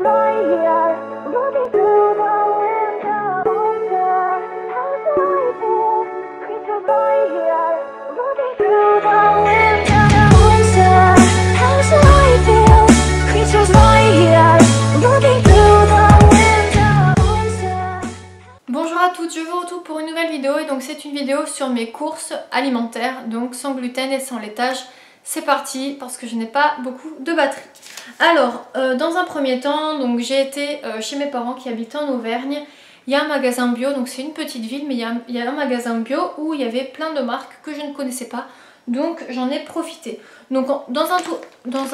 right here, looking through the window. Monster, how's the light feel? Creatures right here, looking through the window. Monster, how's the light feel? Creatures right here, looking through the window. Monster. Bonjour à toutes, je vous retrouve pour une nouvelle vidéo et donc c'est une vidéo sur mes courses alimentaires, donc sans gluten et sans laitage. C'est parti parce que je n'ai pas beaucoup de batterie. Alors, dans un premier temps, donc j'ai été chez mes parents qui habitent en Auvergne. Il y a un magasin bio, donc c'est une petite ville, mais il y a un magasin bio où il y avait plein de marques que je ne connaissais pas. Donc j'en ai profité. Donc dans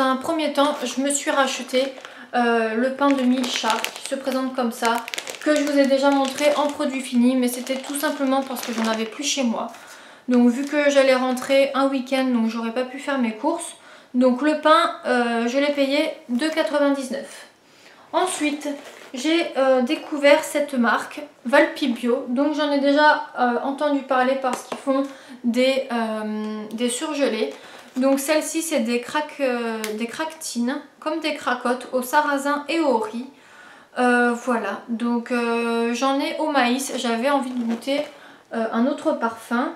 un premier temps, je me suis racheté le pain de mie chat qui se présente comme ça, que je vous ai déjà montré en produit fini, mais c'était tout simplement parce que j'en avais plus chez moi. Donc vu que j'allais rentrer un week-end, donc j'aurais pas pu faire mes courses. Donc le pain, je l'ai payé 2,99 €. Ensuite, j'ai découvert cette marque, Valpi Bio. Donc j'en ai déjà entendu parler parce qu'ils font des surgelés. Donc celle-ci, c'est des craquetines, comme des cracottes au sarrasin et au riz. Voilà, donc j'en ai au maïs. J'avais envie de goûter un autre parfum.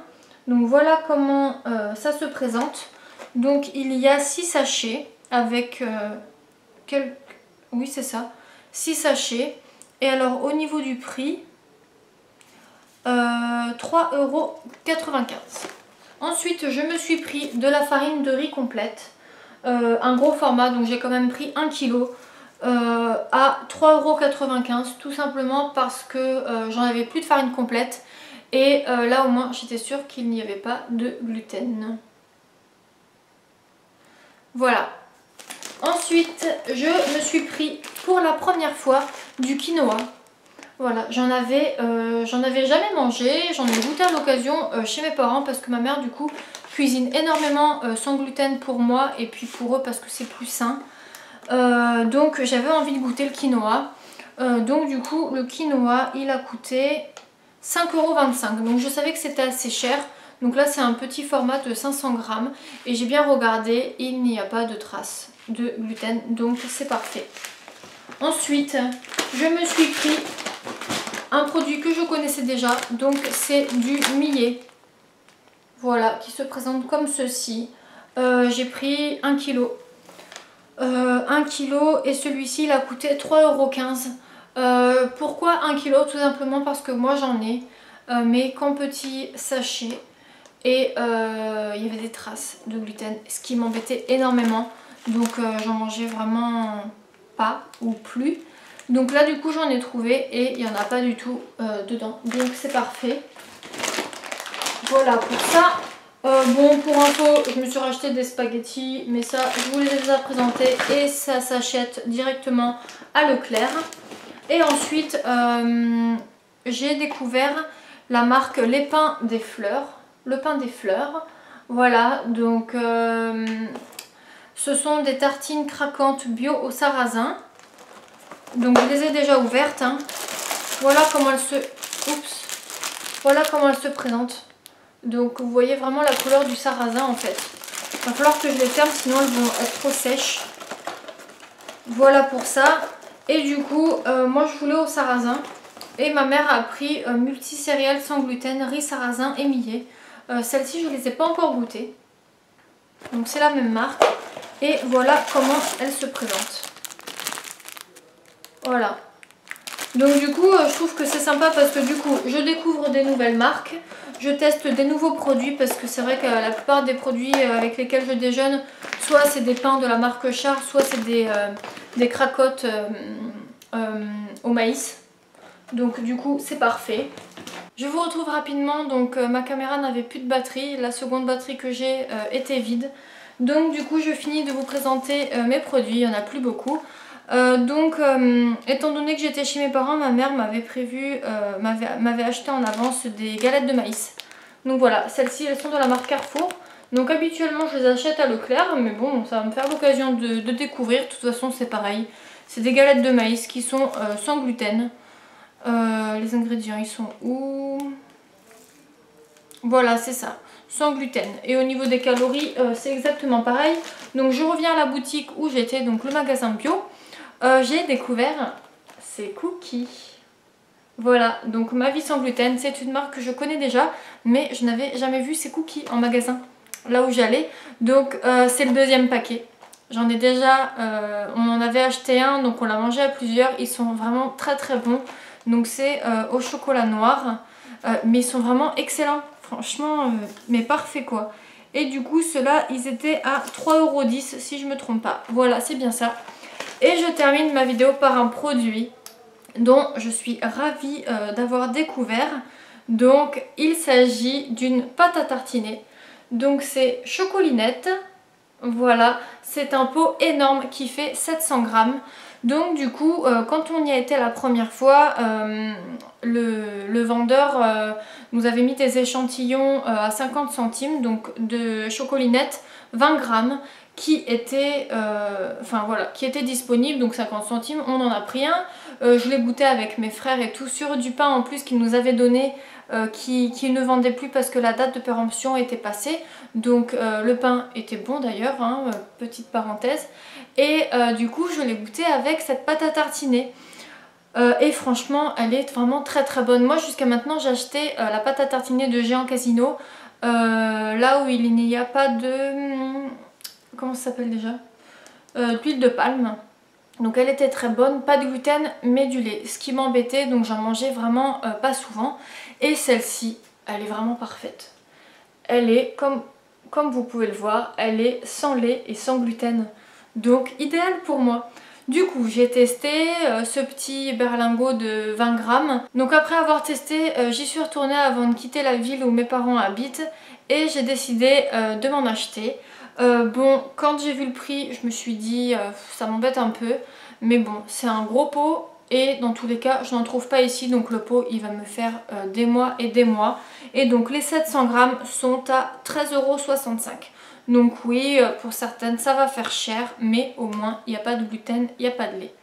Donc voilà comment ça se présente. Donc il y a 6 sachets avec oui c'est ça, 6 sachets. Et alors au niveau du prix, 3,95 €. Ensuite je me suis pris de la farine de riz complète, un gros format, donc j'ai quand même pris 1 kg à 3,95 € tout simplement parce que j'en avais plus de farine complète. Et là au moins j'étais sûre qu'il n'y avait pas de gluten. Voilà. Ensuite je me suis pris pour la première fois du quinoa. Voilà, j'en avais jamais mangé, j'en ai goûté à l'occasion chez mes parents parce que ma mère du coup cuisine énormément sans gluten pour moi et puis pour eux parce que c'est plus sain. Donc j'avais envie de goûter le quinoa. Donc du coup le quinoa il a coûté 5,25 €. Donc je savais que c'était assez cher. Donc là c'est un petit format de 500 grammes. Et j'ai bien regardé, il n'y a pas de trace de gluten. Donc c'est parfait. Ensuite je me suis pris un produit que je connaissais déjà. Donc c'est du millet. Voilà, qui se présente comme ceci. J'ai pris 1 kg. 1 kg et celui-ci il a coûté 3,15 €. Pourquoi 1 kg? Tout simplement parce que moi j'en ai mais qu'en petit sachet et il y avait des traces de gluten, ce qui m'embêtait énormément. Donc j'en mangeais vraiment pas ou plus. Donc là du coup j'en ai trouvé et il n'y en a pas du tout dedans. Donc c'est parfait. Voilà pour ça. Bon, pour info, je me suis racheté des spaghettis, mais ça, je vous les ai déjà présentés et ça s'achète directement à Leclerc. Et ensuite, j'ai découvert la marque Les Pains des Fleurs. Le Pain des Fleurs. Voilà, donc ce sont des tartines craquantes bio au sarrasin. Donc je les ai déjà ouvertes. Hein. Voilà comment elles se... Oups. Voilà comment elles se présentent. Donc vous voyez vraiment la couleur du sarrasin en fait. Il va falloir que je les ferme sinon elles vont être trop sèches. Voilà pour ça. Et du coup moi je voulais au sarrasin. Et ma mère a pris multicéréales sans gluten, riz, sarrasin et millet. Celles-ci je ne les ai pas encore goûtées. Donc c'est la même marque. Et voilà comment elles se présentent. Voilà. Donc du coup je trouve que c'est sympa parce que du coup je découvre des nouvelles marques. Je teste des nouveaux produits parce que c'est vrai que la plupart des produits avec lesquels je déjeune, soit c'est des pains de la marque Char, soit c'est des cracottes au maïs. Donc du coup c'est parfait. Je vous retrouve rapidement, donc ma caméra n'avait plus de batterie, la seconde batterie que j'ai était vide. Donc du coup je finis de vous présenter mes produits, il n'y en a plus beaucoup. Étant donné que j'étais chez mes parents, ma mère m'avait acheté en avance des galettes de maïs. Donc voilà, celles-ci elles sont de la marque Carrefour. Donc habituellement je les achète à Leclerc, mais bon ça va me faire l'occasion de découvrir. De toute façon c'est pareil, c'est des galettes de maïs qui sont sans gluten. Les ingrédients ils sont où? Voilà c'est ça, sans gluten. Et au niveau des calories c'est exactement pareil. Donc je reviens à la boutique où j'étais, donc le magasin bio. j'ai découvert ces cookies. Voilà, donc Ma Vie Sans Gluten, c'est une marque que je connais déjà, mais je n'avais jamais vu ces cookies en magasin, là où j'allais. Donc c'est le deuxième paquet. J'en ai déjà, on en avait acheté un, donc on l'a mangé à plusieurs. Ils sont vraiment très très bons. Donc c'est au chocolat noir, mais ils sont vraiment excellents. Franchement, mais parfait quoi. Et du coup, ceux-là, ils étaient à 3,10 € si je me trompe pas. Voilà, c'est bien ça. Et je termine ma vidéo par un produit dont je suis ravie d'avoir découvert. Donc il s'agit d'une pâte à tartiner. Donc c'est Chocolinette. Voilà, c'est un pot énorme qui fait 700 grammes. Donc du coup, quand on y a été la première fois, le vendeur nous avait mis des échantillons à 50 centimes, donc de Chocolinette 20 grammes, qui était, qui était disponible, donc 50 centimes, on en a pris un. Je l'ai goûté avec mes frères et tout, sur du pain en plus qu'ils nous avaient donné, qui ne vendait plus parce que la date de péremption était passée. Donc le pain était bon d'ailleurs, hein, petite parenthèse. Et du coup je l'ai goûté avec cette pâte à tartiner. Et franchement elle est vraiment très très bonne. Moi jusqu'à maintenant j'ai acheté la pâte à tartiner de Géant Casino, là où il n'y a pas de... comment ça s'appelle déjà, d'huile de palme. Donc elle était très bonne, pas de gluten mais du lait, ce qui m'embêtait, donc j'en mangeais vraiment pas souvent. Et celle-ci, elle est vraiment parfaite. Elle est, comme vous pouvez le voir, elle est sans lait et sans gluten. Donc idéal pour moi. Du coup j'ai testé ce petit berlingot de 20 grammes. Donc après avoir testé, j'y suis retournée avant de quitter la ville où mes parents habitent. Et j'ai décidé de m'en acheter. Bon, quand j'ai vu le prix, je me suis dit ça m'embête un peu, mais bon, c'est un gros pot et dans tous les cas, je n'en trouve pas ici, donc le pot il va me faire des mois et des mois. Et donc les 700 grammes sont à 13,65 €. Donc oui, pour certaines ça va faire cher, mais au moins il n'y a pas de gluten, il n'y a pas de lait.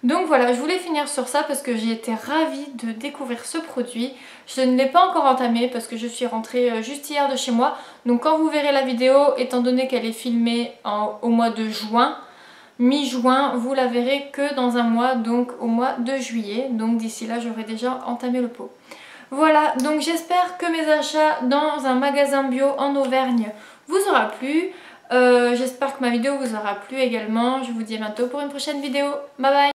Donc voilà, je voulais finir sur ça parce que j'ai été ravie de découvrir ce produit. Je ne l'ai pas encore entamé parce que je suis rentrée juste hier de chez moi. Donc quand vous verrez la vidéo, étant donné qu'elle est filmée au mois de juin, mi-juin, vous la verrez que dans un mois, donc au mois de juillet. Donc d'ici là, j'aurai déjà entamé le pot. Voilà, donc j'espère que mes achats dans un magasin bio en Auvergne vous aura plu. J'espère que ma vidéo vous aura plu également. Je vous dis à bientôt pour une prochaine vidéo. Bye bye!